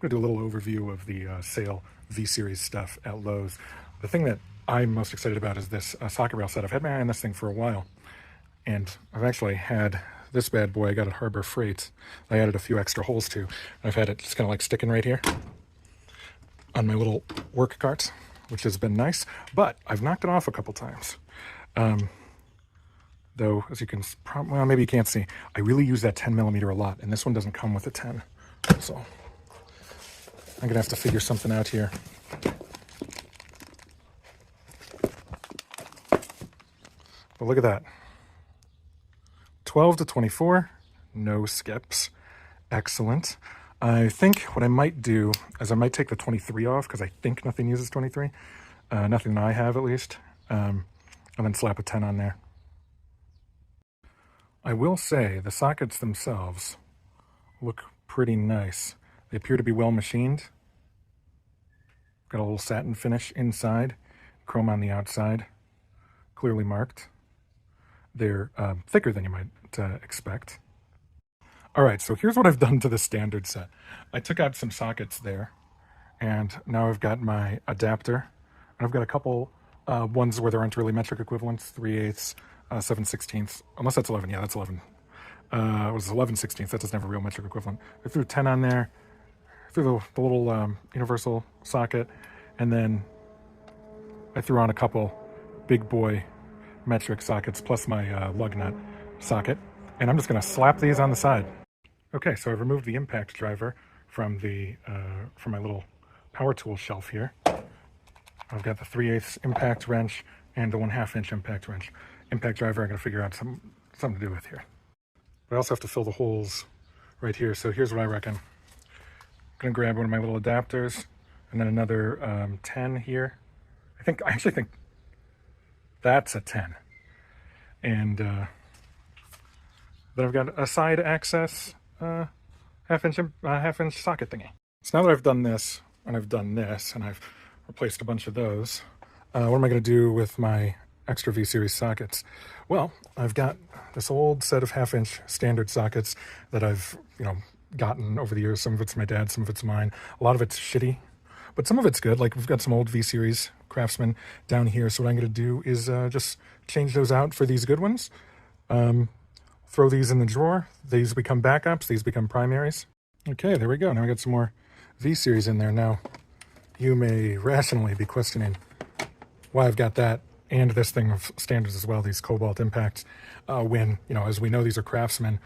going to do a little overview of the sale V Series stuff at Lowe's. The thing that I'm most excited about is this socket rail set. I've had my eye on this thing for a while, and I've actually had this bad boy I got at Harbor Freight. I added a few extra holes to. I've had it just kind of like sticking right here on my little work cart, which has been nice, but I've knocked it off a couple times. Though, as you can, well, maybe you can't see, I really use that 10 millimeter a lot, and this one doesn't come with a 10. So I'm gonna have to figure something out here. But look at that. 12 to 24, no skips. Excellent. I think what I might do is I might take the 23 off, because I think nothing uses 23. Nothing that I have, at least. And then slap a 10 on there. I will say the sockets themselves look pretty nice. They appear to be well machined. Got a little satin finish inside, chrome on the outside, clearly marked. They're thicker than you might expect. All right, so here's what I've done to the standard set. I took out some sockets there, and now I've got my adapter, and I've got a couple ones where there aren't really metric equivalents, 3/8, 7/16, unless that's 11. Yeah, that's 11. It was 11/16. That doesn't have a real metric equivalent. I threw 10 on there, threw the little universal socket, and then I threw on a couple big boy metric sockets plus my lug nut socket, and I'm just going to slap these on the side. Okay, so I've removed the impact driver from the from my little power tool shelf here. I've got the 3/8 impact wrench and the 1/2 inch impact wrench. Impact driver I got to figure out something to do with here. But I also have to fill the holes right here. So here's what I reckon. I'm gonna grab one of my little adapters and then another 10 here. I actually think that's a 10. And then I've got a side access half inch socket thingy. So now that I've done this and I've done this and I've replaced a bunch of those, what am I going to do with my extra V Series sockets? Well, I've got this old set of 1/2 inch standard sockets that I've gotten over the years. Some of it's my dad's, some of it's mine. A lot of it's shitty, but some of it's good. Like we've got some old V Series Craftsman down here. So what I'm going to do is just change those out for these good ones. Throw these in the drawer. These become backups. These become primaries. Okay, there we go. Now I got some more V Series in there. Now you may rationally be questioning why I've got that and this thing of standards as well, these Cobalt impacts, when, as we know, these are Craftsman.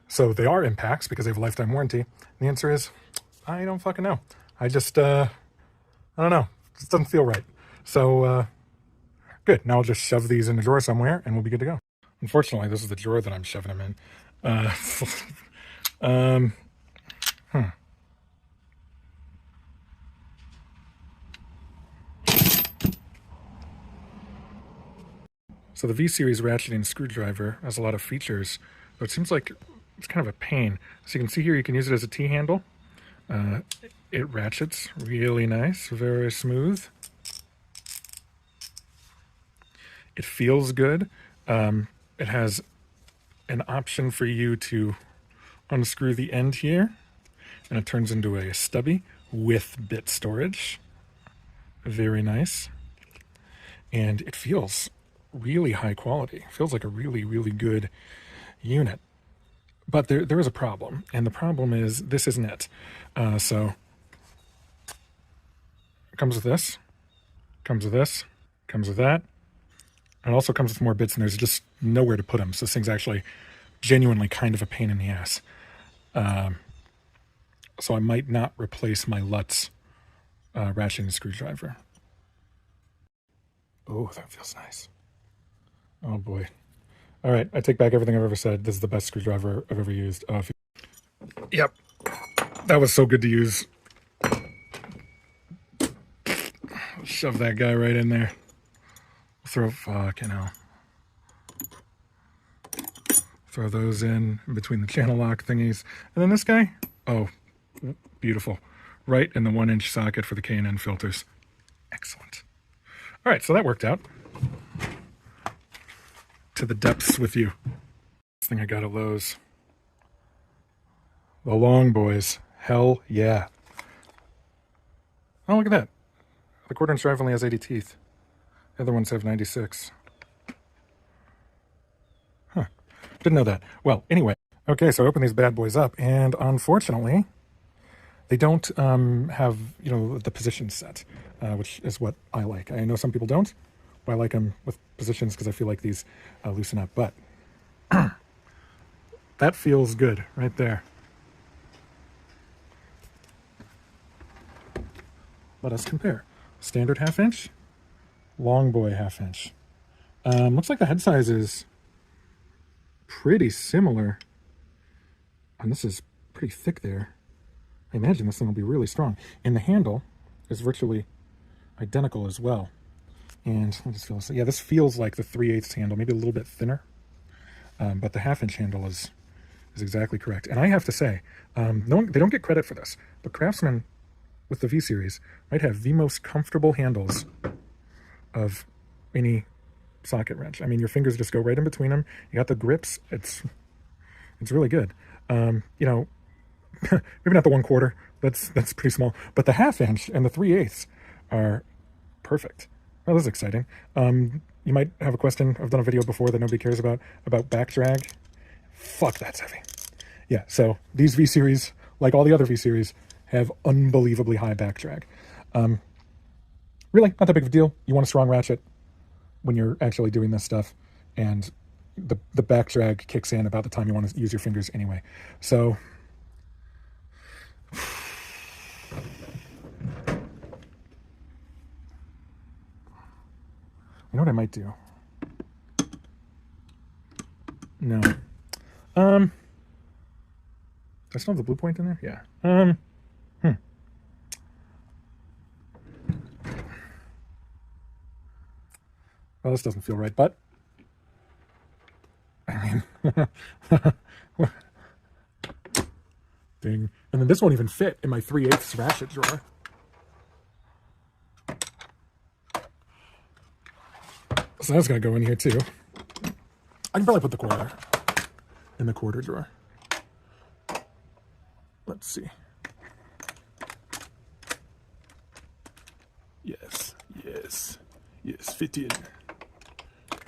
So they are impacts because they have a lifetime warranty. And the answer is, I don't fucking know. I just, I don't know. It just doesn't feel right. So, good. Now I'll just shove these in a drawer somewhere and we'll be good to go. Unfortunately, this is the drawer that I'm shoving them in. So the V Series ratcheting screwdriver has a lot of features, but it seems like it's kind of a pain. So you can see here, you can use it as a T-handle. It ratchets really nice, very smooth. It feels good. It has an option for you to unscrew the end here, and it turns into a stubby with bit storage. Very nice. And it feels really high quality. It feels like a really, really good unit. But there is a problem, and the problem is this isn't it. So it comes with this, comes with this, comes with that. It also comes with more bits, and there's just nowhere to put them. So this thing's actually genuinely kind of a pain in the ass. So I might not replace my Lutz ratcheting screwdriver. Oh, that feels nice. Oh boy. All right, I take back everything I've ever said. This is the best screwdriver I've ever used. Yep, that was so good to use. Shove that guy right in there. Fucking hell. Throw those in between the channel lock thingies. And then this guy, oh, beautiful. Right in the 1-inch socket for the K&N filters. Excellent. All right, so that worked out. To the depths with you. This thing I got at Lowe's. The long boys. Hell yeah. Oh, look at that. The 1/4" drive only has 80 teeth. The other ones have 96. Huh. Didn't know that. Well, anyway. Okay, so I open these bad boys up, and unfortunately, they don't have, the position set, which is what I like. I know some people don't, but I like them with positions because I feel like these loosen up. But that feels good right there. Let us compare. Standard 1/2 inch, long boy 1/2 inch. Looks like the head size is pretty similar. And this is pretty thick there. I imagine this thing will be really strong. And the handle is virtually identical as well. And I just feel, yeah, this feels like the 3/8 handle, maybe a little bit thinner. But the 1/2 inch handle is exactly correct. And I have to say, they don't get credit for this, but Craftsman with the V Series might have the most comfortable handles of any socket wrench. I mean, your fingers just go right in between them. You got the grips. It's really good. Maybe not the 1/4. That's pretty small. But the 1/2 inch and the 3/8 are perfect. Well, this is exciting. You might have a question. I've done a video before that nobody cares about back drag. Fuck, that's heavy. Yeah, so these V Series, like all the other V Series, have unbelievably high back drag. Really, not that big of a deal. You want a strong ratchet when you're actually doing this stuff, and the back drag kicks in about the time you want to use your fingers anyway. So, you know what I might do? No. Do I still have the blue point in there? Yeah. Well, this doesn't feel right, but I mean, ding. And then this won't even fit in my 3/8 ratchet drawer. So that's gonna go in here too. I can probably put the 1/4 in the 1/4 drawer. Let's see. Yes, fit in.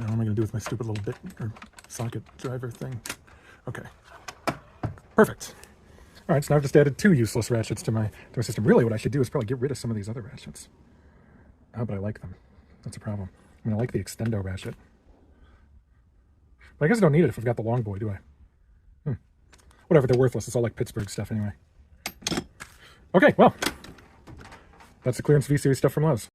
Now, what am I going to do with my stupid little bit or socket driver thing? Okay, perfect. All right, so now I've just added 2 useless ratchets to my system. Really, what I should do is probably get rid of some of these other ratchets. Oh, but I like them. That's a problem. I mean, I like the extendo ratchet, but I guess I don't need it if I've got the long boy, do I? Whatever, they're worthless. It's all like Pittsburgh stuff anyway. Okay, well, that's the clearance V Series stuff from Lowe's.